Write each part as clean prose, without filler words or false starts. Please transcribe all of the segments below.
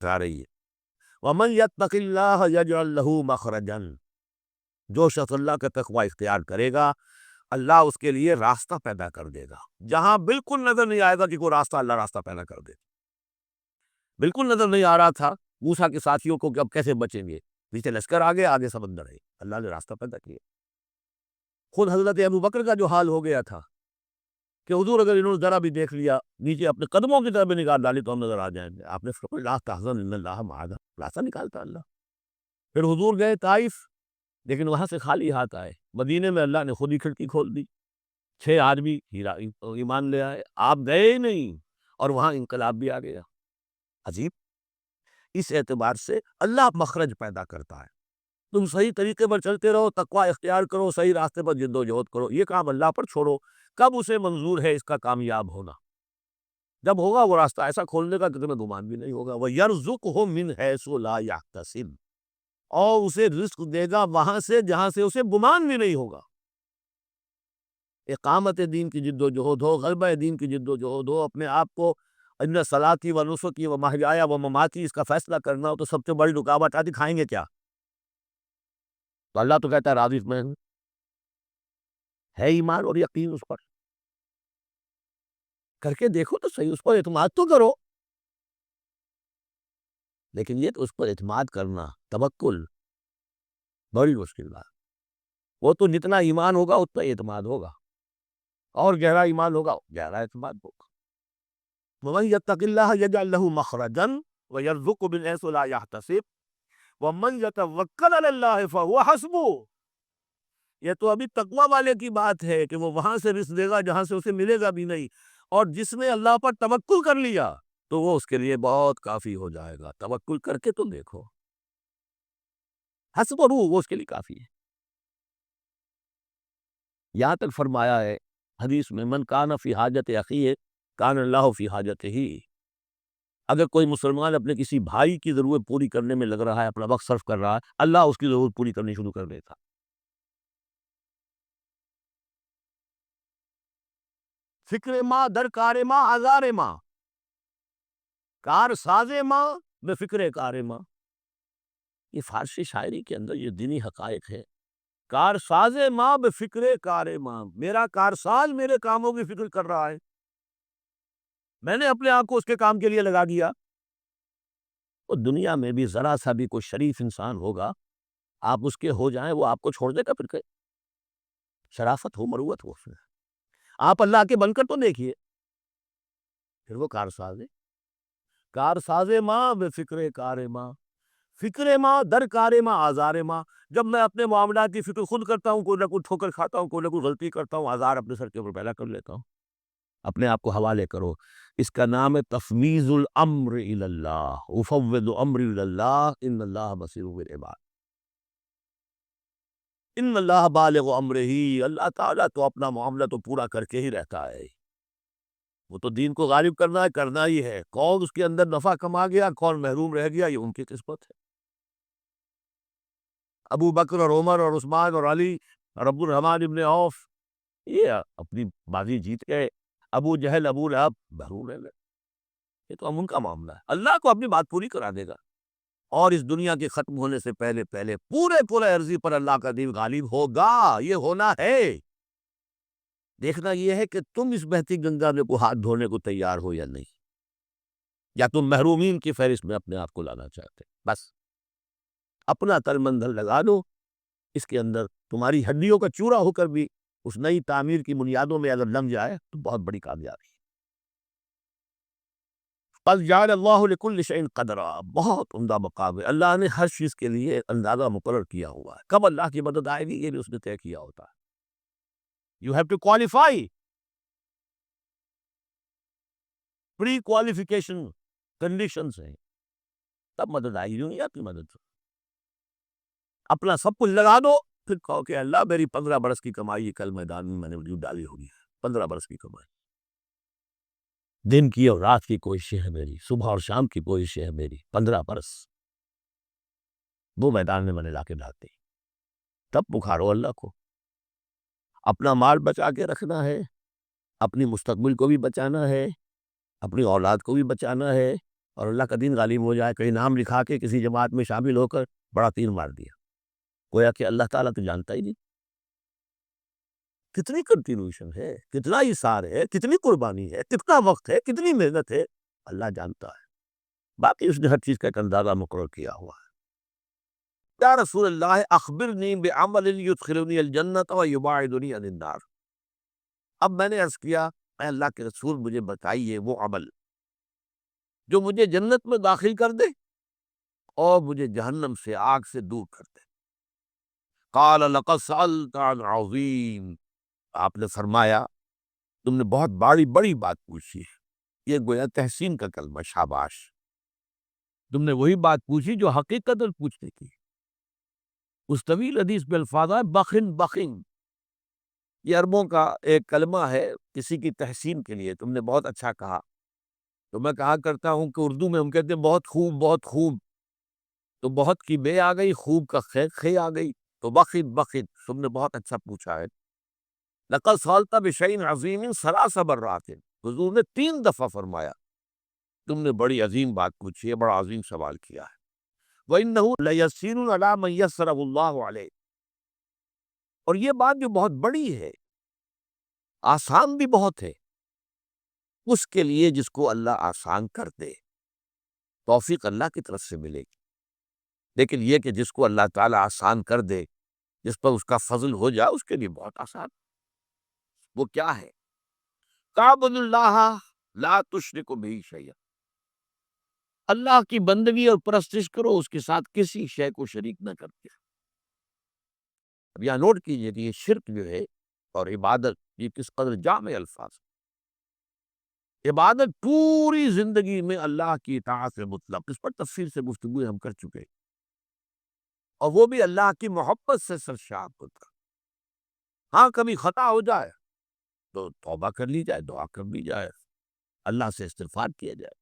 آ رہی ہے۔ وَمَن يَتَّقِ اللَّهَ يَجْعَل لَّهُ مَخْرَجًا، جو شخص اللہ کا تقوی اختیار کرے گا اللہ اس کے لیے راستہ پیدا کر دے گا۔ جہاں بالکل نظر نہیں آئے گا کہ کوئی راستہ، اللہ راستہ پیدا کر دے۔ بالکل نظر نہیں آ رہا تھا موسیٰ کے ساتھیوں کو کہ اب کیسے بچیں گے، پیچھے لشکر آگے، آگے سمندر ہے، اللہ نے راستہ پیدا کیا۔ خود حضرت ابوبکر کا جو حال ہو گیا تھا کہ حضور اگر انہوں نے ذرا بھی دیکھ لیا نیچے اپنے قدموں کی طرف نگاہ ڈالی تو ہم نظر آ جائیں گے، آپ نے فرمایا لا تحزن ان اللہ معنا، راستہ نکالتا اللہ۔ پھر حضور گئے طائف، لیکن وہاں سے خالی ہاتھ آئے، مدینے میں اللہ نے خود ہی کھڑکی کھول دی، 6 آدمی ایمان لے آئے، آپ گئے ہی نہیں اور وہاں انقلاب بھی آ گیا۔ عجیب، اس اعتبار سے اللہ مخرج پیدا کرتا ہے۔ تم صحیح طریقے پر چلتے رہو، تقوی اختیار کرو، صحیح راستے پر جد و جہد کرو، یہ کام اللہ پر چھوڑو۔ کب اسے منظور ہے اس کا کامیاب ہونا؟ جب ہوگا وہ راستہ ایسا کھولنے کا کہ تمہیں گمان بھی نہیں ہوگا۔ وَيَرْزُقْهُ مِنْ حَيْثُ لَا يَحْتَسِبُ، اور اسے رزق دے گا وہاں سے جہاں سے اسے گمان بھی نہیں ہوگا۔ اقامت دین کی جد و جہد ہو، غلبہ دین کی جد و جہد ہو، اپنے آپ کو ان صلاتی و نسکی و محیایا و مماتی اس کا فیصلہ کرنا ہو تو سب سے بڑی رکاوٹ آتی، کھائیں گے کیا؟ تو اللہ تو کہتا ہے راضی میں ہے ایمان اور یقین اس پر، کر کے دیکھو تو صحیح، اس پر اعتماد تو کرو۔ لیکن یہ کہ اس پر اعتماد کرنا، توکل، بڑی مشکل بات۔ وہ تو جتنا ایمان ہوگا اتنا اعتماد ہوگا، اور گہرا ایمان ہوگا گہرا اعتماد ہوگا۔ وَمَن يَتَّقِ اللَّهَ يَجْعَل لَّهُ مَخْرَجًا وَيَرْزُقْهُ مِنْ حَيْثُ لَا يَحْتَسِبُ وَمَن يَتَوَكَّلْ عَلَى اللَّهِ فَهُوَ حَسْبُهُ۔ یہ تو ابھی تقوی والے کی بات ہے کہ وہ وہاں سے رزق دے گا جہاں سے اسے ملے گا بھی نہیں، اور جس نے اللہ پر توکل کر لیا تو وہ اس کے لیے بہت کافی ہو جائے گا۔ توکل کر کے تو دیکھو، حسبہ، وہ اس کے لیے کافی ہے۔ یہاں تک فرمایا ہے حدیث میں من کان فی حاجت اخیہ کان اللہ فی حاجتہ ہی، اگر کوئی مسلمان اپنے کسی بھائی کی ضرورت پوری کرنے میں لگ رہا ہے، اپنا وقت صرف کر رہا ہے، اللہ اس کی ضرورت پوری کرنی شروع کر دیتا۔ فکر ماں در کار ماں آزار ماں، کار ساز ماں بے فکر کار ماں، یہ فارسی شاعری کے اندر یہ دینی حقائق ہے۔ کار ساز ماں بے فکر کار ماں، میرا کارساز میرے کاموں کی فکر کر رہا ہے، میں نے اپنے آپ کو اس کے کام کے لیے لگا دیا۔ اور دنیا میں بھی ذرا سا بھی کوئی شریف انسان ہوگا، آپ اس کے ہو جائیں وہ آپ کو چھوڑ دے گا؟ پھر کہ شرافت ہو، مروت ہو اس میں، آپ اللہ کے بن کر تو دیکھیے، پھر وہ کارساز ہے۔ کار ساز ماں بے فکر کار ماں، فکر ماں در کار ماں آزار ماں، جب میں اپنے معاملات کی فکر خود کرتا ہوں، کوئی نہ کوئی ٹھوکر کھاتا ہوں، کوئی نہ کوئی غلطی کرتا ہوں، آزار اپنے سر کے اوپر پیدا کر لیتا ہوں۔ اپنے آپ کو حوالے کرو، اس کا نام ہے تفویض الامر الی اللہ، افوض امری الی اللہ ان اللہ بصیر بالعباد۔ ان اللہ بالغ امرہ، اللہ تعالیٰ تو اپنا معاملہ تو پورا کر کے ہی رہتا ہے، وہ تو دین کو غالب کرنا ہے، کرنا ہی ہے۔ کون اس کے اندر نفع کما گیا، کون محروم رہ گیا، یہ ان کی قسمت ہے۔ ابو بکر اور عمر اور عثمان اور علی اور عبد الرحمن ابن عوف یہ اپنی بازی جیت گئے، ابو جہل ابو لہب محروم رہ گئے۔ یہ تو ہم ان کا معاملہ ہے، اللہ کو اپنی بات پوری کرا دے گا، اور اس دنیا کے ختم ہونے سے پہلے پہلے پورے عرضی پر اللہ کا دین غالب ہوگا، یہ ہونا ہے۔ دیکھنا یہ ہے کہ تم اس بہتی گنگا میں کو ہاتھ دھونے کو تیار ہو یا نہیں، یا تم محرومین کی فہرست میں اپنے آپ کو لانا چاہتے۔ بس اپنا تل مندل لگا دو، اس کے اندر تمہاری ہڈیوں کا چورا ہو کر بھی اس نئی تعمیر کی بنیادوں میں اگر لم جائے تو بہت بڑی کامیابی۔ قد جعل اللہ لکل شیء قدرا، بہت عمدہ مقام ہے، اللہ نے ہر چیز کے لیے ایک اندازہ مقرر کیا ہوا ہے، کب اللہ کی مدد آئے گی یہ بھی اس نے طے کیا ہوتا ہے۔ You have to qualify, pre qualification conditions ہیں، تب مدد آئے گی، نہیں آتی مدد۔ اپنا سب کچھ لگا دو، پھر کہو کہ اللہ میری 15 برس کی کمائی کل میدان میں نے ڈالی ہوگی، 15 برس کی کمائی، دن کی اور رات کی کوششیں ہیں میری، صبح اور شام کی کوششیں ہیں میری، 15 برس وہ میدان میں نے لا کے ڈال دی۔ تب پکارو اللہ کو، اپنا مال بچا کے رکھنا ہے، اپنی مستقبل کو بھی بچانا ہے، اپنی اولاد کو بھی بچانا ہے، اور اللہ کا دین غالب ہو جائے، کہیں نام لکھا کے کسی جماعت میں شامل ہو کر بڑا تیر مار دیا، گویا کہ اللہ تعالیٰ تو جانتا ہی نہیں۔ کتنی کنٹینیوشن ہے، کتنا اثار ہے، کتنی قربانی ہے، کتنا وقت ہے، کتنی محنت ہے، اللہ جانتا ہے۔ باقی اس نے ہر چیز کا ایک اندازہ مقرر کیا ہوا ہے۔ یا رسول اللہ اخبرنی بعمل یدخلنی الجنت ویباعدنی عن النار۔ اب میں نے عرض کیا، اے اللہ کے رسول مجھے بتائیے وہ عمل جو مجھے جنت میں داخل کر دے اور مجھے جہنم سے، آگ سے دور کر دے۔ قال لقد سألت عن عظیم، آپ نے فرمایا تم نے بہت بڑی بات پوچھی ہے۔ یہ گویا تحسین کا کلمہ، شاباش، تم نے وہی بات پوچھی جو حقیقت پوچھنے کی۔ اس طویل حدیث میں الفاظ ہے بخن بخن، یہ عربوں کا ایک کلمہ ہے کسی کی تحسین کے لیے، تم نے بہت اچھا کہا۔ تو میں کہا کرتا ہوں کہ اردو میں ہم کہتے ہیں بہت خوب بہت خوب، تو بہت کی بے آ گئی، خوب کا خے آ گئی، تو بخن بخن، تم نے بہت اچھا پوچھا ہے۔ لقد سألت بشیء عظیم ثلاث مرات، حضور نے 3 دفعہ فرمایا تم نے بڑی عظیم بات پوچھی ہے، بڑا عظیم سوال کیا ہے۔ وَإِنَّهُ لَيَسِّيرٌ عَلَىٰ مَن يَسَّرَهُ اللَّهُ عَلَيْهِ، اور یہ بات جو بہت بڑی ہے، آسان بھی بہت ہے اس کے لیے جس کو اللہ آسان کر دے، توفیق اللہ کی طرف سے ملے گی۔ لیکن یہ کہ جس کو اللہ تعالیٰ آسان کر دے، جس پر اس کا فضل ہو جائے، اس کے لیے بہت آسان۔ وہ کیا ہے؟ تعبد اللہ لا تشرک بہ شیئا، اللہ کی بندگی اور پرستش کرو، اس کے ساتھ کسی شے کو شریک نہ کرتے۔ اب یہاں نوٹ کیجئے کہ یہ شرک جو ہے اور عبادت، یہ کس قدر جامع الفاظ ہیں۔ عبادت پوری زندگی میں اللہ کی اطاعت مطلق، اس پر تفصیل سے گفتگو ہم کر چکے، اور وہ بھی اللہ کی محبت سے سرشار ہوتا۔ ہاں کبھی خطا ہو جائے تو توبہ کر لی جائے، دعا کر لی جائے، اللہ سے استغفار کیا جائے،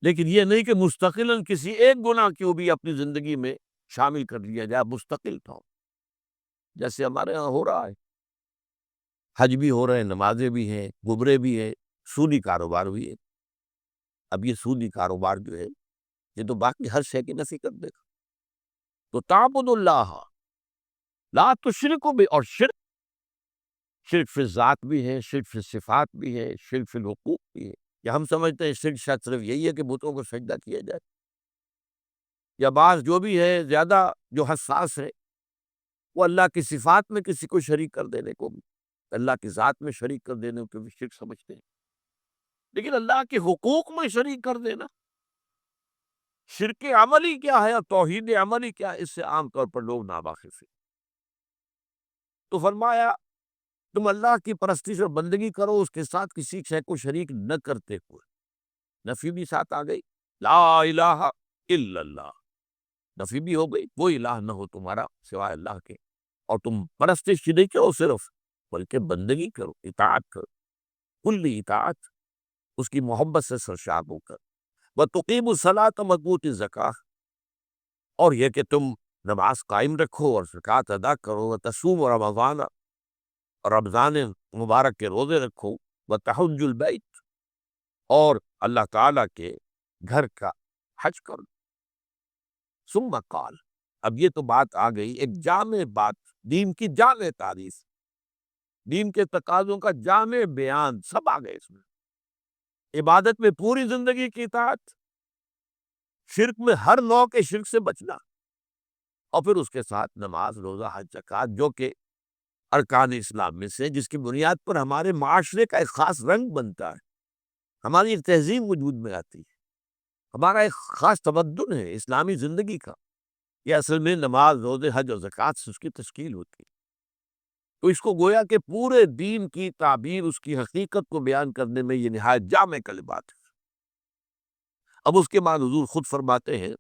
لیکن یہ نہیں کہ مستقلاً کسی ایک گناہ کو بھی اپنی زندگی میں شامل کر لیا جائے مستقل طور، جیسے ہمارے ہاں ہو رہا ہے۔ حج بھی ہو رہے ہیں، نمازیں بھی ہیں، گبرے بھی ہیں، سودی کاروبار بھی ہے۔ اب یہ سودی کاروبار جو ہے یہ تو باقی ہر شے کی نفی کر دے گا۔ تو تعبد اللہ لا تشرکوا بہ، اور شرک، شرک فی الذات بھی ہے، شرک فی الصفات بھی ہے، شرک فی الحقوق بھی ہے۔ یا ہم سمجھتے ہیں شرک شاید صرف یہی ہے کہ بتوں کو سجدہ کیا جائے، یا بعض جو بھی ہے زیادہ جو حساس ہے وہ اللہ کی صفات میں کسی کو شریک کر دینے کو بھی، اللہ کی ذات میں شریک کر دینے کو بھی شرک سمجھتے ہیں۔ لیکن اللہ کے حقوق میں شریک کر دینا، شرک عملی کیا ہے اور توحید عملی کیا ہے، اس سے عام طور پر لوگ ناواقف ہیں۔ تو فرمایا تم اللہ کی پرستش اور بندگی کرو، اس کے ساتھ کسی شے کو شریک نہ کرتے ہوئے، نفی بھی ساتھ آ گئی، لا الہ الا اللہ، نفی بھی ہو گئی، وہ الہ نہ ہو تمہارا سوائے اللہ کے، اور تم پرستش نہیں کرو صرف، بلکہ بندگی کرو، اطاعت کرو، کلی اطاعت، اس کی محبت سے سرشار ہو کر۔ وَتُقِیمُ الصَّلَاةَ مضبوط زکوٰۃ، اور یہ کہ تم نماز قائم رکھو اور زکوٰۃ ادا کرو، وَتَصُومُ رمضان، اور رمضان مبارک کے روزے رکھو، وَتَحُجُّ الْبَیْتَ، اور اللہ تعالیٰ کے گھر کا حج کرو۔ ثم قال، اب یہ تو بات آ گئی ایک جامع بات، دین کی جامع تعریف، دین کے تقاضوں کا جامع بیان، سب آ گئے اس میں۔ عبادت میں پوری زندگی کی اطاعت، شرک میں ہر نوع کے شرک سے بچنا، اور پھر اس کے ساتھ نماز، روزہ، حج، زکوٰۃ، جو کہ ارکان اسلام میں سے، جس کی بنیاد پر ہمارے معاشرے کا ایک خاص رنگ بنتا ہے، ہماری ایک تہذیب وجود میں آتی ہے، ہمارا ایک خاص تمدن ہے اسلامی زندگی کا، یہ اصل میں نماز، روزے، حج اور زکوٰۃ سے اس کی تشکیل ہوتی ہے۔ تو اس کو گویا کہ پورے دین کی تعبیر، اس کی حقیقت کو بیان کرنے میں یہ نہایت جامع کلمات ہے۔ اب اس کے بعد حضور خود فرماتے ہیں،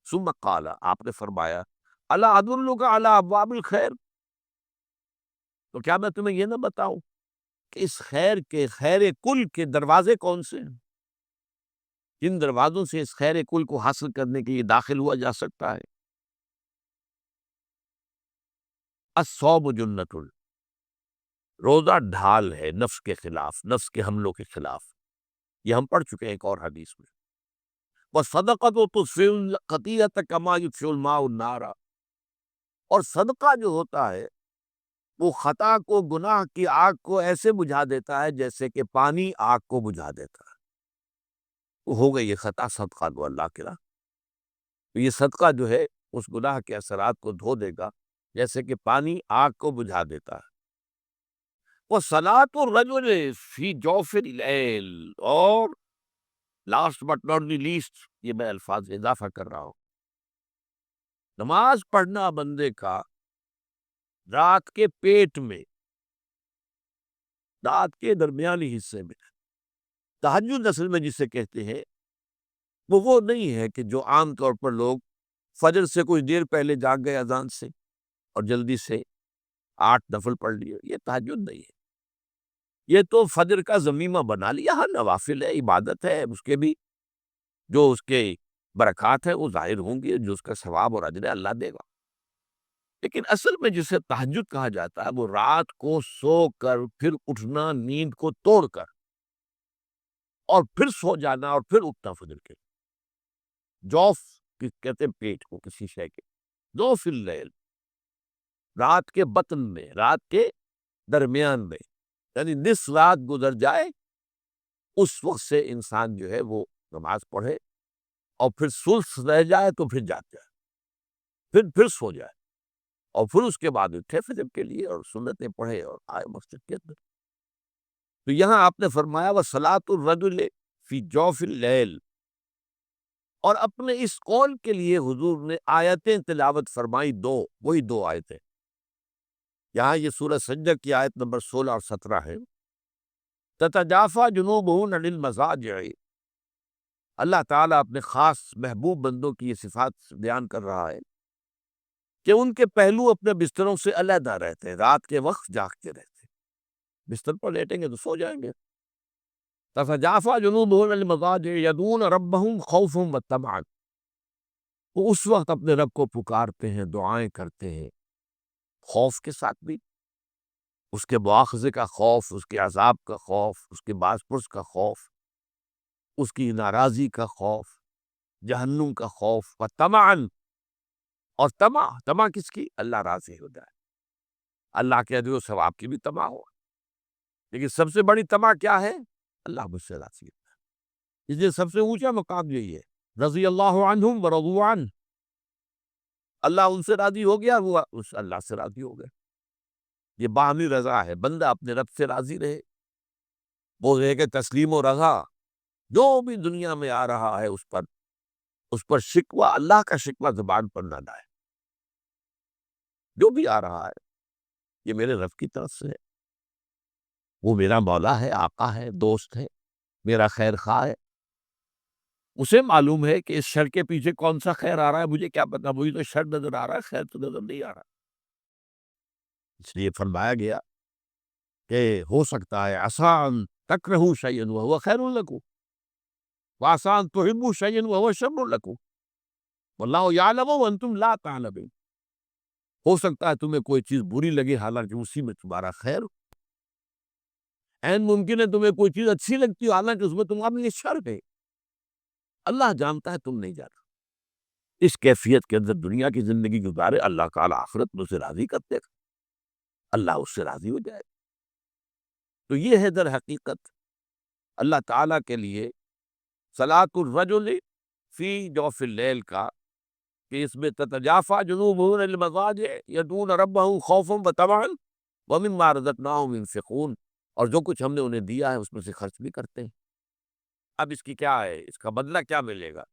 ثم قال، آپ نے فرمایا، الا ادلک علی ابواب الخیر، تو کیا میں تمہیں یہ نہ بتاؤں کہ اس خیر کے، خیر کل کے دروازے کون سے ہیں، جن دروازوں سے اس خیر کل کو حاصل کرنے کے لیے داخل ہوا جا سکتا ہے۔ الصوم جنۃ، روزہ ڈھال ہے نفس کے خلاف، نفس کے حملوں کے خلاف، یہ ہم پڑھ چکے ہیں ایک اور حدیث میں۔ وَالصَّدَقَةُ تُطْفِئُ الْخَطِیئَةَ کما یطفئ الماء النار، اور صدقہ جو ہوتا ہے وہ خطا کو، گناہ کی آگ کو ایسے بجھا دیتا ہے جیسے کہ پانی آگ کو بجھا دیتا ہے۔ تو ہو گئی یہ خطا صدقہ دو اللہ کے راہ، تو یہ صدقہ جو ہے اس گناہ کے اثرات کو دھو دے گا جیسے کہ پانی آگ کو بجھا دیتا ہے۔ وَصَلَاةُ الرَّجُلِ فِي جَوْفِ اللَّيْلِ، اور last but not the least, یہ میں الفاظ اضافہ کر رہا ہوں، نماز پڑھنا بندے کا رات کے پیٹ میں، رات کے درمیانی حصے میں، تہجد اصل میں جسے کہتے ہیں، وہ نہیں ہے کہ جو عام طور پر لوگ فجر سے کچھ دیر پہلے جاگ گئے اذان سے اور جلدی سے 8 نفل پڑھ لیے، یہ تہجد نہیں ہے۔ یہ تو فجر کا ضمیمہ بنا لیا، ہاں نوافل ہے، عبادت ہے، اس کے بھی جو اس کے برکات ہیں وہ ظاہر ہوں گی، جو اس کا ثواب اور اجر ہے اللہ دے گا۔ لیکن اصل میں جسے تہجد کہا جاتا ہے وہ رات کو سو کر پھر اٹھنا، نیند کو توڑ کر، اور پھر سو جانا اور پھر اٹھنا فجر کے لیے۔ جوف کہتے ہیں پیٹ کو کسی شے کے، جوف اللیل، رات کے بطن میں، رات کے درمیان میں، یعنی نصف رات گزر جائے اس وقت سے انسان جو ہے وہ نماز پڑھے، اور پھر ثلث رہ جائے تو پھر جاگ جائے، پھر سو جائے، اور پھر اس کے بعد اٹھے فجر کے لیے اور سنتیں پڑھے اور آئے مسجد کے اندر۔ تو یہاں آپ نے فرمایا وَصَلَاةُ الرَّجُلِ فِي جَوْفِ اللَّيْلِ، اور اپنے اس قول کے لیے حضور نے آیتیں تلاوت فرمائی، وہی دو آیتیں۔ یہاں یہ سورہ سجدہ کی آیت نمبر 16 اور 17 ہے۔ تتجافا جنوبہم عن المضاجع، اللہ تعالیٰ اپنے خاص محبوب بندوں کی یہ صفات بیان کر رہا ہے کہ ان کے پہلو اپنے بستروں سے علیحدہ رہتے ہیں، رات کے وقت جاگتے رہتے ہیں، بستر پر لیٹیں گے تو سو جائیں گے۔ تتجافا جنوبہم عن المضاجع یدعون ربہم خوفا وطمعا، وہ اس وقت اپنے رب کو پکارتے ہیں، دعائیں کرتے ہیں، خوف کے ساتھ بھی، اس کے مواخذے کا خوف، اس کے عذاب کا خوف، اس کے باز پرس کا خوف، اس کی ناراضی کا خوف، جہنم کا خوف، و طمعاً، اور طمع کس کی؟ اللہ راضی ہو جائے، اللہ کے اجر و ثواب کی بھی طمع ہو، لیکن سب سے بڑی طمع کیا ہے؟ اللہ مجھ سے راضی ہے، اس لیے سب سے اونچا مقام یہی ہے، رضی اللہ عنہم ورضوا عنہ، اللہ ان سے راضی ہو گیا، وہ اس اللہ سے راضی ہو گئے۔ یہ باہمی رضا ہے، بندہ اپنے رب سے راضی رہے، وہ ہے کہ تسلیم و رضا، جو بھی دنیا میں آ رہا ہے اس پر شکوہ، اللہ کا شکوہ زبان پر نہ لائے، جو بھی آ رہا ہے یہ میرے رب کی طرف سے ہے، وہ میرا مولا ہے، آقا ہے، دوست ہے، میرا خیر خواہ ہے، اسے معلوم ہے کہ اس شر کے پیچھے کون سا خیر آ رہا ہے، مجھے کیا پتا، مجھے تو شر نظر آ رہا ہے، خیر تو نظر نہیں آ رہا۔ اس لیے فرمایا گیا کہ ہو سکتا ہے آسان تکرہوا شیئا وہو خیر لکم، وآسان تحبوا شیئا وہو شر لکم، واللہ یعلم وانتم لا تعلمون، ہو سکتا ہے تمہیں کوئی چیز بری لگے حالانکہ اسی میں تمہارا خیر ہو، عین ممکن ہے تمہیں کوئی چیز اچھی لگتی ہو حالانکہ اس میں تمہارے لیے شر ہے، اللہ جانتا ہے تم نہیں جانتا۔ اس کیفیت کے اندر دنیا کی زندگی گزارے، اللہ تعالیٰ آخرت میں اسے راضی کر دے گا، اللہ اس سے راضی ہو جائے گا۔ تو یہ ہے در حقیقت اللہ تعالیٰ کے لیے صلاۃ الرجل فی جوف اللیل کا، کہ اس میں تتجافا جنوبہم عن المضاجع یدعون ربہم خوفا وطمعا ومما رزقناہم ينفقون، اور جو کچھ ہم نے انہیں دیا ہے اس میں سے خرچ بھی کرتے ہیں۔ اب اس کی کیا ہے، اس کا بدلہ کیا ملے گا؟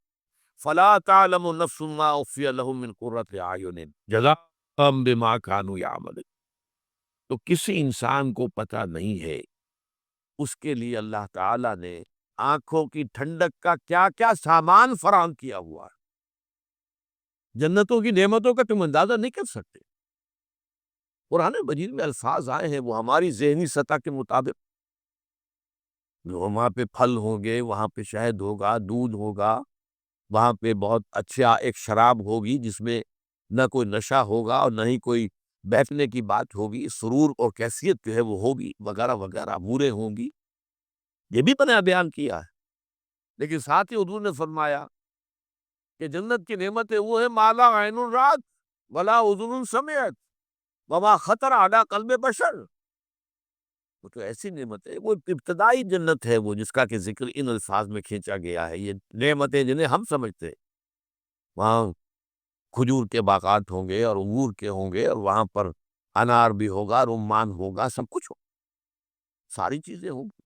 فلا تعلم نفس ما اخفی لهم من قرۃ اعین جزاء بما كانوا يعملون، تو کسی انسان کو پتہ نہیں ہے اس کے لیے اللہ تعالیٰ نے آنکھوں کی ٹھنڈک کا کیا کیا سامان فراہم کیا ہوا ہے، جنتوں کی نعمتوں کا تم اندازہ نہیں کر سکتے۔ قرآن مجید میں الفاظ آئے ہیں وہ ہماری ذہنی سطح کے مطابق، وہاں پہ پھل ہوں گے، وہاں پہ شہد ہوگا، دودھ ہوگا، وہاں پہ بہت اچھا ایک شراب ہوگی جس میں نہ کوئی نشہ ہوگا اور نہ ہی کوئی بیٹھنے کی بات ہوگی، سرور اور کیفیت جو ہے وہ ہوگی، وغیرہ وغیرہ اموریں ہوں گی، یہ بھی میں نے بیان کیا ہے۔ لیکن ساتھ ہی حضور نے فرمایا کہ جنت کی نعمتیں وہ ہیں مالا عین رات ولا اذن سمعت وما خطر علی قلب بشر. وہ تو ایسی نعمت ہے، وہ ابتدائی جنت ہے، وہ جس کا کہ ذکر ان الفاظ میں کھینچا گیا ہے. یہ نعمتیں جنہیں ہم سمجھتے ہیں، وہاں کھجور کے باغات ہوں گے اور انگور کے ہوں گے، اور وہاں پر انار بھی ہوگا، رمان ہوگا، سب کچھ ہوگا، ساری چیزیں ہوں گی.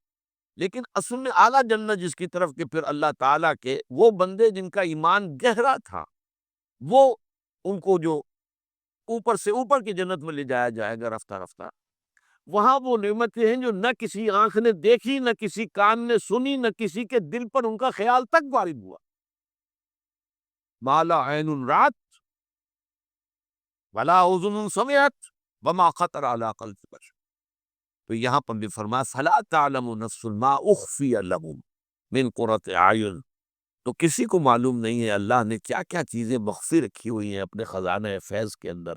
لیکن اصل میں اعلیٰ جنت جس کی طرف کہ پھر اللہ تعالیٰ کے وہ بندے جن کا ایمان گہرا تھا، وہ ان کو جو اوپر سے اوپر کی جنت میں لے جایا جائے گا رفتہ رفتہ. وہاں وہ نعمتیں ہیں جو نہ کسی آنکھ نے دیکھی، نہ کسی کان نے سنی، نہ کسی کے دل پر ان کا خیال تک وارد ہوا. مالا عین رات ولا اذن سمعت وما خطر علی قلب بشر. تو یہاں پر بھی فرمایا فلا تعلم نفس ما اخفی لهم من قرۃ اعین. تو کسی کو معلوم نہیں ہے اللہ نے کیا کیا چیزیں مخفی رکھی ہوئی ہیں اپنے خزانہ فیض کے اندر،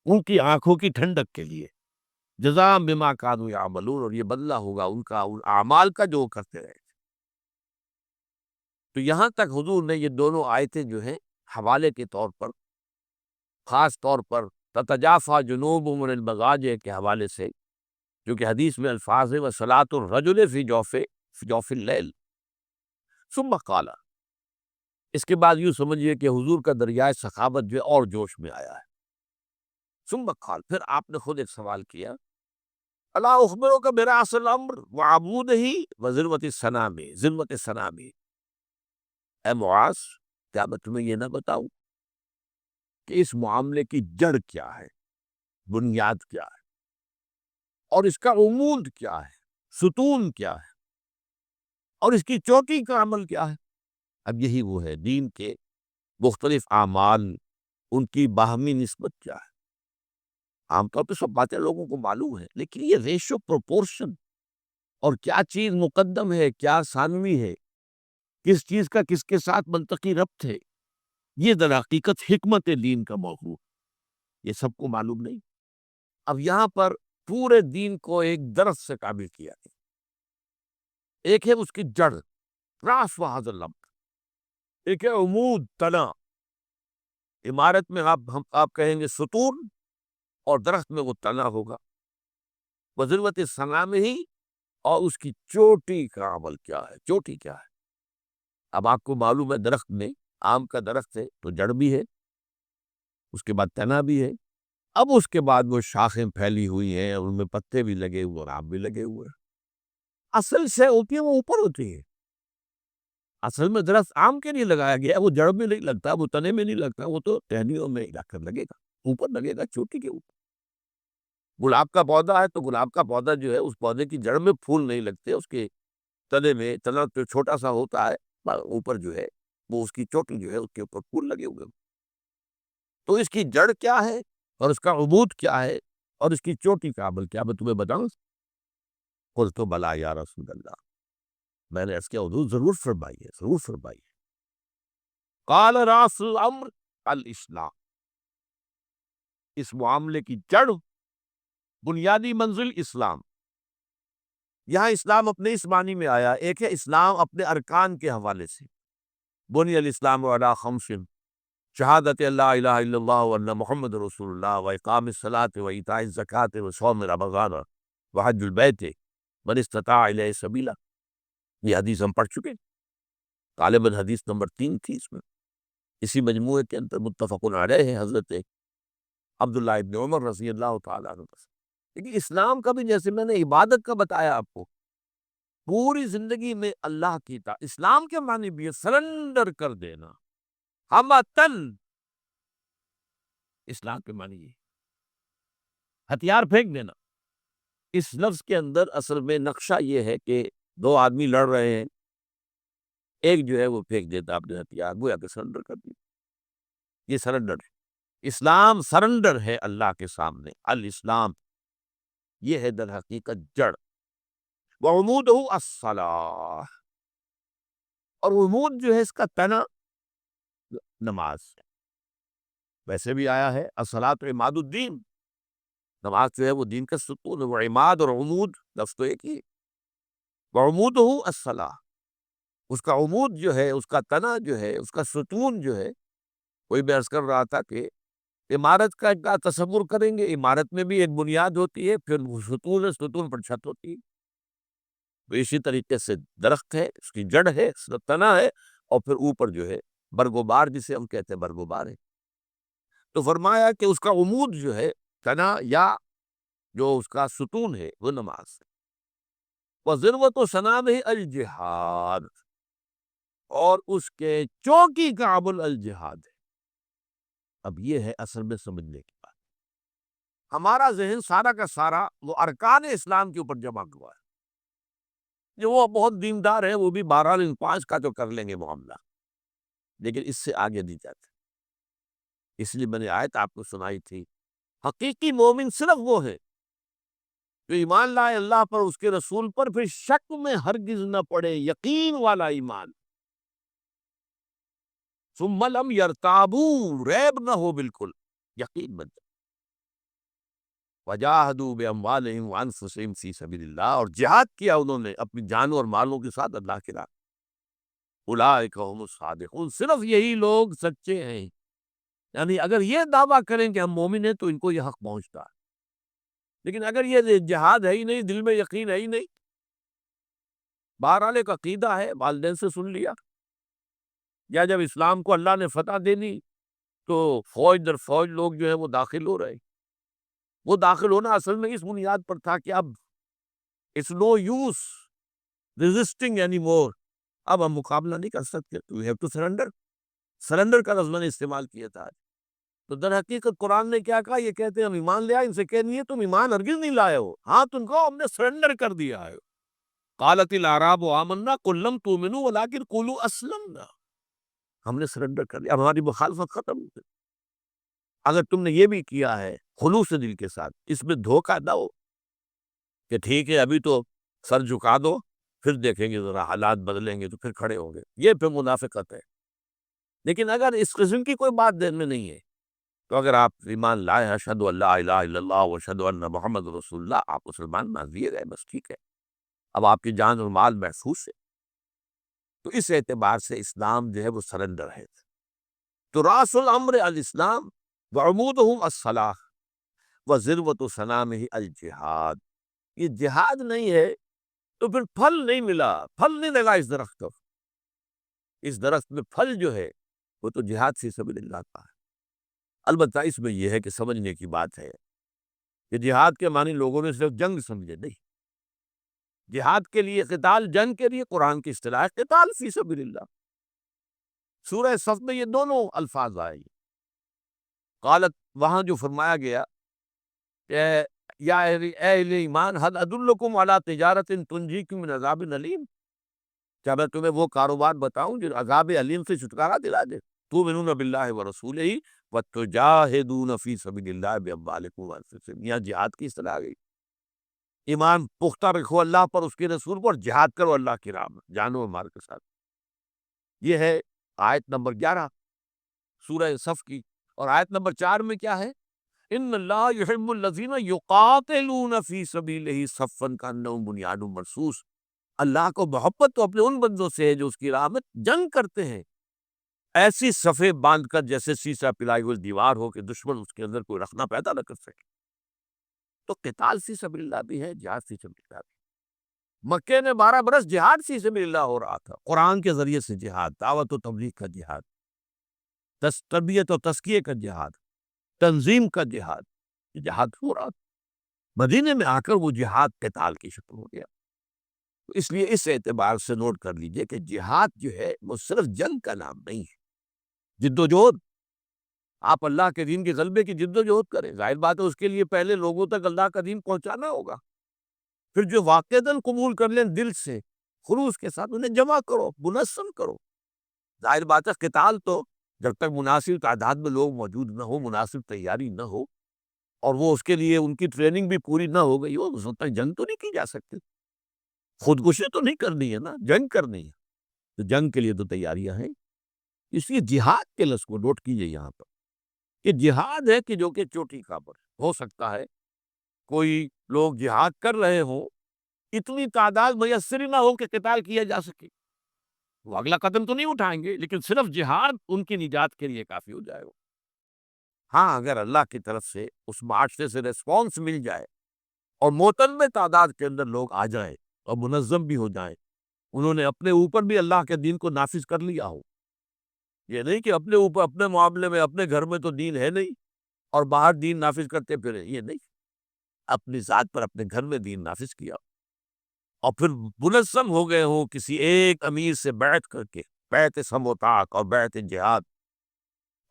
ان کی آنکھوں کی ٹھنڈک کے لیے. جزاء بما کانوا یعملون، اور یہ بدلہ ہوگا ان کا ان اعمال کا جو وہ کرتے رہے. تو یہاں تک حضور نے یہ دونوں آیتیں جو ہیں حوالے کے طور پر، خاص طور پر تتجافی جنوبهم عن المضاجع کے حوالے سے، جو کہ حدیث میں الفاظ ہے وصلاۃ الرجل فی جوف اللیل ثم قال. اس کے بعد یوں سمجھیے کہ حضور کا دریائے سخاوت جو ہے اور جوش میں آیا ہے. ثم قال، پھر آپ نے خود ایک سوال کیا، الا اخبرک براس الامر وعمودہ وذروۃ السنام، ذروۃ السنام. اے معاذ، کیا میں تمہیں یہ نہ بتاؤں کہ اس معاملے کی جڑ کیا ہے، بنیاد کیا ہے، اور اس کا عمود کیا ہے، ستون کیا ہے، اور اس کی چوٹی کا عمل کیا ہے. اب یہی وہ ہے دین کے مختلف اعمال، ان کی باہمی نسبت کیا ہے. عام طور پہ سب باتیں لوگوں کو معلوم ہے، لیکن یہ ریشو پروپورشن، اور کیا چیز مقدم ہے، کیا ثانوی ہے، کس چیز کا کس کے ساتھ منطقی ربط ہے، یہ در حقیقت حکمت دین کا موضوع، یہ سب کو معلوم نہیں. اب یہاں پر پورے دین کو ایک درخت سے تعبیر کیا گیا. ایک ہے اس کی جڑ، راس و حاضر لمب، ایک ہے عمود، تنا. عمارت میں آپ کہیں گے ستون، اور درخت میں وہ تنا ہوگا. وذروۃ السنام ہی، اور اس کی چوٹی کا عمل کیا ہے، چوٹی کیا ہے. اب آپ کو معلوم ہے درخت میں، آم کا درخت ہے تو جڑ بھی ہے، اس کے بعد تنا بھی ہے، اب اس کے بعد وہ شاخیں پھیلی ہوئی ہیں، ان میں پتے بھی لگے ہوئے اور آم بھی لگے ہوئے ہیں. اصل سے ہوتی ہے وہ اوپر ہوتی ہے. اصل میں درخت آم کے لیے لگایا گیا، وہ جڑ میں نہیں لگتا، وہ تنے میں نہیں لگتا، وہ تو ٹہنیوں میں جا کر لگے گا، اوپر لگے گا، چوٹی کے اوپر. گلاب کا پودا ہے تو گلاب کا پودا جو ہے اس پودے کی جڑ میں پھول نہیں لگتے، اس کے تنے میں، تنا تو چھوٹا سا ہوتا ہے، اوپر جو ہے وہ اس کی چوٹی جو ہے اس کے اوپر پھول لگے ہوئے. تو اس کی جڑ کیا ہے، اور اس کا عبود کیا ہے، اور اس کی چوٹی کا عمل کیا، میں تمہیں بتاؤں. قلت بلا یا رسول اللہ، میں نے اس کے حضور ضرور فرمائیے، ضرور فرمائیے. قال راس الامر الاسلام، اس معاملے کی جڑ، بنیادی منزل اسلام. یہاں اسلام اپنے اس معنی میں آیا. ایک ہے اسلام اپنے ارکان کے حوالے سے، بنی الاسلام علی خمس، شہادت اللہ الہ الا اللہ وان محمد رسول اللہ واقام الصلاۃ وایتاء الزکوٰۃ وصوم رمضان وحج البیت من استطاع الیہ سبیلا. یہ حدیث ہم پڑھ چکے، غالباً حدیث نمبر 3 تھی. اس میں اسی مجموعے کے اندر متفق علیہ ہے حضرت عبداللہ ابن عمر رضی اللہ تعالیٰ عنہ. لیکن اسلام کا بھی جیسے میں نے عبادت کا بتایا آپ کو، پوری زندگی میں اللہ کی اطاعت. اسلام کے معنی بھی ہے سرنڈر کر دینا، ہمتن. اسلام کے معنی یہ ہتھیار پھینک دینا. اس لفظ کے اندر اصل میں نقشہ یہ ہے کہ دو آدمی لڑ رہے ہیں، ایک جو ہے وہ پھینک دیتا اپنے ہتھیار، وہ یا کہ سرنڈر کر دیا. یہ سرنڈر ہے. اسلام سرنڈر ہے اللہ کے سامنے. الاسلام یہ ہے در حقیقت جڑ. وعمودہ الصلاۃ، اور عمود جو ہے اس کا تنا نماز. ویسے بھی آیا ہے الصلاۃ عماد الدین، نماز جو ہے وہ دین کا ستون ہے. وہ عماد اور عمود لفظ تو ایک ہی. وعمودہ الصلاۃ، اس کا عمود جو ہے، اس کا تنا جو ہے، اس کا ستون جو ہے، کوئی بھی عرض کر رہا تھا کہ عمارت کا تصور کریں گے، عمارت میں بھی ایک بنیاد ہوتی ہے، پھر وہ ستون ہے، ستون پر چھت ہوتی ہے، تو اسی طریقے سے درخت ہے، اس کی جڑ ہے، اس کا تنا ہے، اور پھر اوپر جو ہے برگوبار، جسے ہم کہتے ہیں برگوبار ہے۔ تو فرمایا کہ اس کا عمود جو ہے، تنا یا جو اس کا ستون ہے، وہ نماز ہے۔ وَذِرْوَةُ صَنَامِهِ الجہاد، اور اس کے چوکی کا عمل الجہاد ہے۔ اب یہ ہے اصل میں سمجھنے کی بات۔ ہمارا ذہن سارا کا سارا وہ ارکان اسلام کے اوپر جمع ہوا ہے، جو وہ بہت دیندار ہے، وہ بھی 12 دن 5 کا تو کر لیں گے معاملہ، لیکن اس سے آگے نہیں جاتے۔ اس لیے میں نے آیت آپ کو سنائی تھی، حقیقی مومن صرف وہ ہے جو ایمان لائے اللہ پر، اس کے رسول پر، پھر شک میں ہرگز نہ پڑے، یقین والا ایمان، ثم لم یرتابوا، ریب نہ ہو، بالکل یقین مند، وجاہدوا باموالہم وانفسہم فی سبیل اللہ، اور جہاد کیا انہوں نے اپنی جانوں اور مالوں کے ساتھ اللہ کی راہ، اولئک هم الصادقون، صرف یہی لوگ سچے ہیں۔ یعنی اگر یہ دعویٰ کریں کہ ہم مومن ہیں تو ان کو یہ حق پہنچتا ہے، لیکن اگر یہ جہاد ہے ہی نہیں، دل میں یقین ہے ہی نہیں، بہرحال ایک عقیدہ ہے، والدین سے سن لیا، یا جب اسلام کو اللہ نے فتح دینی تو فوج در فوج لوگ جو ہے وہ داخل ہو رہے، وہ داخل ہونا اصل میں اس بنیاد پر تھا کہ اب it's no use resisting any more, اب ہم مقابلہ نہیں کر سکتے، we have to surrender, surrender کا لفظ میں نے استعمال کیا تھا۔ تو در حقیقت قرآن نے کیا کہا؟ یہ کہتے ہیں ہم ایمان لے آئے، ان سے کہنی ہے تم ایمان ہرگز نہیں لائے ہو، ہاں تم کو ہم نے سرنڈر کر دیا ہے۔ قالت الاعراب آمنا قل لم تؤمنوا ولکن قولوا اسلمنا، ہم نے سرنڈر کر دیا، اب ہماری مخالفت ختم ہو گئی۔ اگر تم نے یہ بھی کیا ہے خلوص دل کے ساتھ، اس میں دھوکہ نہ ہو کہ ٹھیک ہے ابھی تو سر جھکا دو، پھر دیکھیں گے ذرا حالات بدلیں گے تو پھر کھڑے ہوں گے، یہ پھر منافقت ہے۔ لیکن اگر اس قسم کی کوئی بات دل میں نہیں ہے تو اگر آپ ایمان لائے ہیں، اشہد ان لا الہ الا اللہ و اشہد ان محمد رسول اللہ، آپ مسلمان مان لیے گئے، بس ٹھیک ہے، اب آپ کی جان اور مال محفوظ ہے۔ تو اس اعتبار سے اسلام جو ہے وہ سرنڈر ہے۔ تو راس الامر الاسلام وعمودہ الصلاۃ وذروۃ صنامہ الجہاد، یہ جہاد نہیں ہے تو پھر پھل نہیں ملا، پھل نہیں لگا اس درخت کو، اس درخت میں پھل جو ہے وہ تو جہاد فی سبیل اللہ کا ہے۔ البتہ اس میں یہ ہے کہ سمجھنے کی بات ہے کہ جہاد کے معنی لوگوں نے صرف جنگ سمجھے، نہیں، جہاد کے لیے قتال، جنگ کے لیے قرآن کی اصطلاح ہے قتال فی سبیل اللہ۔ سورہ صف میں یہ دونوں الفاظ آئے، قالت، وہاں جو فرمایا گیا کہ یا اہل ایمان هل ادلکم علی تجارت تنجیکم من عذاب علیم، کیا میں تمہیں وہ کاروبار بتاؤں جو عذاب علیم سے چھٹکارا دلا دے؟ تؤمنون باللہ ورسولہ وتجاہدون فی سبیل اللہ باموالکم وانفسکم، یہاں جہاد کی اصطلاح آ گئی۔ ایمان پختہ رکھو اللہ پر، اس کے رسول پر، جہاد کرو اللہ کی راہ میں جانو و مال کے ساتھ۔ یہ ہے آیت نمبر 11 سورہ صف کی، اور آیت نمبر 4 میں کیا ہے؟ ان اللہ یحب الذین یقاتلون فی سبیلہ صفا کانہم بنیان مرصوص، اللہ کو محبت تو اپنے ان بندوں سے ہے جو اس کی راہ میں جنگ کرتے ہیں، ایسی صفیں باندھ کر جیسے سیسا پلائی ہوئی دیوار ہو کہ دشمن اس کے اندر کوئی رخنہ پیدا نہ کر سکے۔ تو قتال فی سبیل اللہ بھی ہے، جہاد فی سبیل اللہ بھی۔ مکے میں 12 برس جہاد فی سبیل اللہ ہو رہا تھا، قرآن کے ذریعے سے جہاد، دعوت و تبلیغ کا جہاد، تربیت و تزکیے کا جہاد، تنظیم کا جہاد، یہ جہاد ہو رہا تھا۔ مدینے میں آ کر وہ جہاد قتال کی شکل ہو گیا۔ تو اس لیے اس اعتبار سے نوٹ کر لیجئے کہ جہاد جو ہے وہ صرف جنگ کا نام نہیں ہے، جد و جہد، آپ اللہ کے دین کے غلبے کی جد و جہد کریں، ظاہر بات ہے اس کے لیے پہلے لوگوں تک اللہ کا دین پہنچانا ہوگا، پھر جو واقعتاً قبول کر لیں دل سے خلوص کے ساتھ انہیں جمع کرو، منظم کرو۔ ظاہر بات ہے قتال تو جب تک مناسب تعداد میں لوگ موجود نہ ہو، مناسب تیاری نہ ہو، اور وہ اس کے لیے ان کی ٹریننگ بھی پوری نہ ہو گئی ہو، اس وقت تک جنگ تو نہیں کی جا سکتی، خودکشی تو نہیں کرنی ہے نا، جنگ کرنی ہے، تو جنگ کے لیے تو تیاریاں ہیں۔ اس لیے جہاد کے لفظ کو نوٹ کیجئے یہاں پر کہ جہاد ہے کہ جو کہ چوٹی کا پر ہو سکتا ہے کوئی لوگ جہاد کر رہے ہوں، اتنی تعداد میسر ہی نہ ہو کہ قتال کیا جا سکے، وہ اگلا قدم تو نہیں اٹھائیں گے، لیکن صرف جہاد ان کی نجات کے لیے کافی ہو جائے گا۔ ہاں، اگر اللہ کی طرف سے اس معاشرے سے ریسپانس مل جائے اور متنوع تعداد کے اندر لوگ آ جائیں اور منظم بھی ہو جائیں، انہوں نے اپنے اوپر بھی اللہ کے دین کو نافذ کر لیا ہو، یہ نہیں کہ اپنے اوپر اپنے معاملے میں اپنے گھر میں تو دین ہے نہیں اور باہر دین نافذ کرتے پھرے، یہ نہیں، اپنی ذات پر اپنے گھر میں دین نافذ کیا اور پھر منظم ہو گئے ہوں کسی ایک امیر سے بیعت کر کے، بیعت سم و طاق اور بیعت جہاد،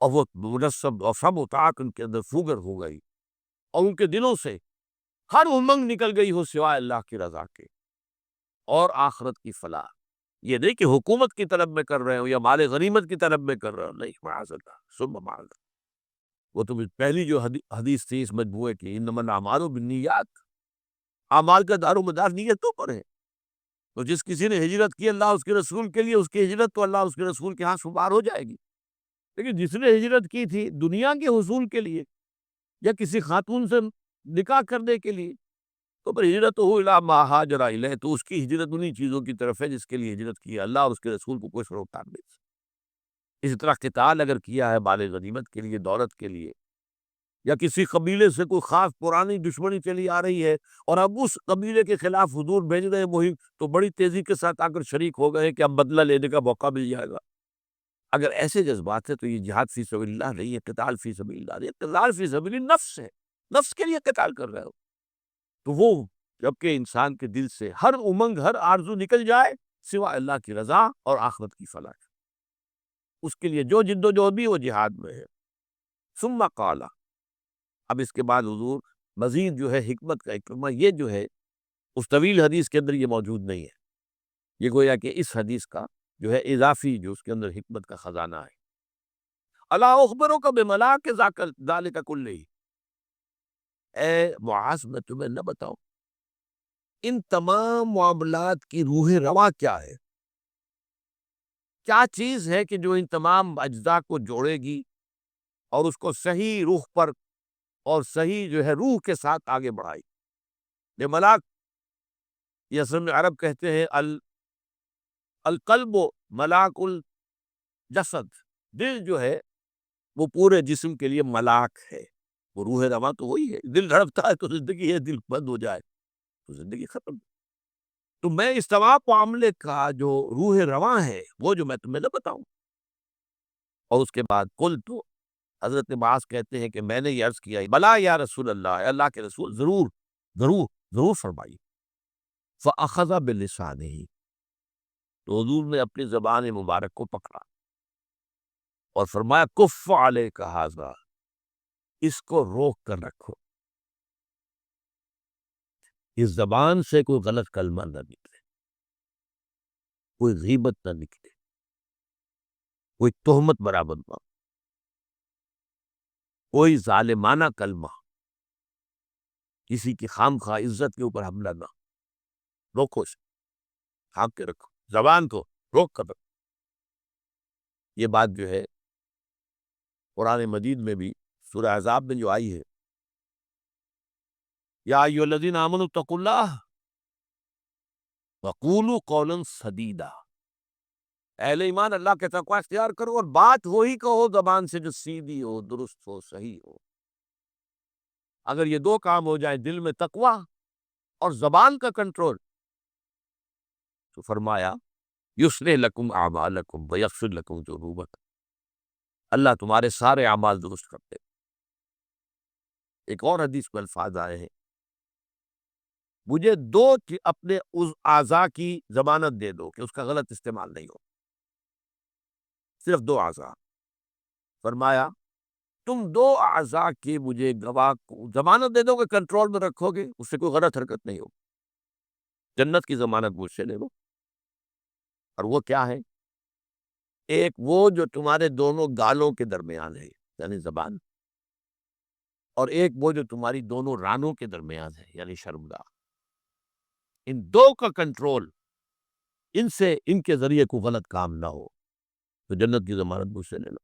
اور وہ منظم اور سم و طاق ان کے اندر فوگر ہو گئی اور ان کے دلوں سے ہر امنگ نکل گئی ہو سوائے اللہ کی رضا کے اور آخرت کی فلاح۔ یہ نہیں کہ حکومت کی طلب میں کر رہے ہوں یا مال غنیمت کی طلب میں کر رہے ہوں، نہیں، معاذ اللہ ثم معاذ اللہ۔ وہ تو پہلی جو حدیث تھی اس مجموعے کی، انما الاعمال بالنیات، اعمال کا دار و مدار نیتوں پر ہے۔ تو جس کسی نے ہجرت کی اللہ اس کے رسول کے لیے، اس کی ہجرت تو اللہ اس کے رسول کے ہاں شمار ہو جائے گی، لیکن جس نے ہجرت کی تھی دنیا کے حصول کے لیے یا کسی خاتون سے نکاح کرنے کے لیے، تو پھر ہجرت ہو الی ما ہاجر الیہ، تو اس کی ہجرت انہی چیزوں کی طرف ہے جس کے لیے ہجرت کی ہے، اللہ اور اس کے رسول کو کوئی روکتاک نہیں۔ اسی طرح قتال اگر کیا ہے مال غنیمت کے لیے، دولت کے لیے، یا کسی قبیلے سے کوئی خاص پرانی دشمنی چلی آ رہی ہے اور اب اس قبیلے کے خلاف حضور بھیج رہے ہیں مہم، تو بڑی تیزی کے ساتھ آ کر شریک ہو گئے کہ اب بدلہ لینے کا موقع مل جائے گا۔ اگر ایسے جذبات ہے تو یہ جہاد فی سبیل اللہ نہیں ہے، قتال فی سبیل اللہ نہیں، قتال فی سبیل النفس ہے، نفس کے لیے قتال کر رہے ہو۔ تو وہ جبکہ انسان کے دل سے ہر امنگ، ہر آرزو نکل جائے سوائے اللہ کی رضا اور آخرت کی فلاح، اس کے لیے جو جد و جہد بھی وہ جہاد میں ہے۔ ثم قال، اب اس کے بعد حضور مزید جو ہے حکمت کا حکمہ، یہ جو ہے اس طویل حدیث کے اندر یہ موجود نہیں ہے، یہ گویا کہ اس حدیث کا جو ہے اضافی جو اس کے اندر حکمت کا خزانہ ہے۔ الا اخبرک بملاک ذالک کلہ، اے معاذ میں تمہیں نہ بتاؤں ان تمام معاملات کی روح رواں کیا ہے، کیا چیز ہے کہ جو ان تمام اجزاء کو جوڑے گی اور اس کو صحیح رخ پر اور صحیح جو ہے روح کے ساتھ آگے بڑھائی۔ یہ ملاک، یہ اصل میں عرب کہتے ہیں القلب ملاک الجسد، دل جو ہے وہ پورے جسم کے لیے ملاک ہے، وہ روح رواں تو وہی ہے، دل دھڑکتا ہے تو زندگی ہے، دل بند ہو جائے تو زندگی ختم۔ تو میں اس تمام معاملے کا جو روح رواں ہے وہ جو میں تمہیں نہ بتاؤں۔ اور اس کے بعد کل تو حضرت معاذ کہتے ہیں کہ میں نے یہ عرض کیا، بلا یا رسول اللہ، اے اللہ کے رسول، ضرور ضرور ضرور فرمائیے۔ فاخذ بلسانہ، تو حضور نے اپنی زبان مبارک کو پکڑا اور فرمایا کف علیک ھذا، اس کو روک کر رکھو، اس زبان سے کوئی غلط کلمہ نہ نکلے، کوئی غیبت نہ نکلے، کوئی تہمت برابر نہ، کوئی ظالمانہ کلمہ، کسی کی خام خواہ عزت کے اوپر حملہ نہ، روکو اسے، تھام کے رکھو، زبان کو روک کر رکھو۔ یہ بات جو ہے قرآن مجید میں بھی سورہ احزاب میں جو آئی ہے، یا ایھا الذین آمنوا اتقوا اللہ وقولوا قولا سدیدا، اہل ایمان اللہ کے تقوی اختیار کرو اور بات وہی کہو زبان سے جو سیدھی ہو، درست ہو، صحیح ہو۔ اگر یہ دو کام ہو جائیں، دل میں تقوی اور زبان کا کنٹرول، تو فرمایا یصلح لکم اعمالکم ویغفر لکم ذنوبکم، اللہ تمہارے سارے اعمال درست کر دے۔ ایک اور حدیث میں الفاظ آئے ہیں، مجھے دو اپنے اس اعضاء کی ضمانت دے دو کہ اس کا غلط استعمال نہیں ہو، صرف دو اعضاء۔ فرمایا تم دو اعضاء کی مجھے گواہ کو ضمانت دے دو کہ کنٹرول میں رکھو گے، اس سے کوئی غلط حرکت نہیں ہوگی، جنت کی ضمانت مجھ سے لے لو۔ اور وہ کیا ہے؟ ایک وہ جو تمہارے دونوں گالوں کے درمیان ہے، یعنی زبان، اور ایک وہ جو تمہاری دونوں رانوں کے درمیان ہے، یعنی شرمگاہ۔ ان دو کا کنٹرول، ان سے ان کے ذریعے کوئی غلط کام نہ ہو، تو جنت کی ضمانت مجھ سے لے لو۔